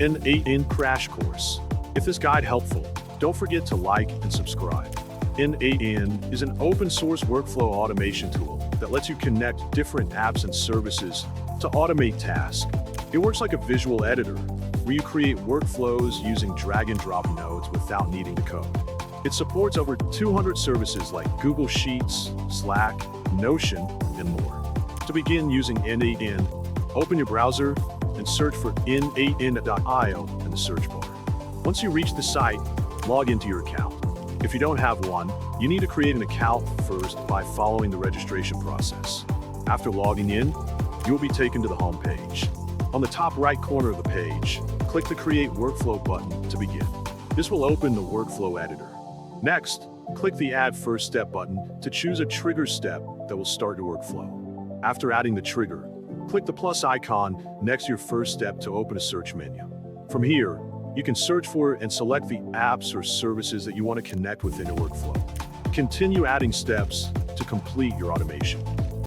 N8N Crash Course. If this guide helpful, don't forget to like and subscribe. N8N is an open-source workflow automation tool that lets you connect different apps and services to automate tasks. It works like a visual editor, where you create workflows using drag-and-drop nodes without needing to code. It supports over 200 services like Google Sheets, Slack, Notion, and more. To begin using N8N, open your browser and search for n8n.io in the search bar. Once you reach the site, log into your account. If you don't have one, you need to create an account first by following the registration process. After logging in, you will be taken to the home page. On the top right corner of the page, click the Create Workflow button to begin. This will open the workflow editor. Next, click the Add First Step button to choose a trigger step that will start your workflow. After adding the trigger, click the plus icon next to your first step to open a search menu. From here, you can search for and select the apps or services that you want to connect within your workflow. Continue adding steps to complete your automation.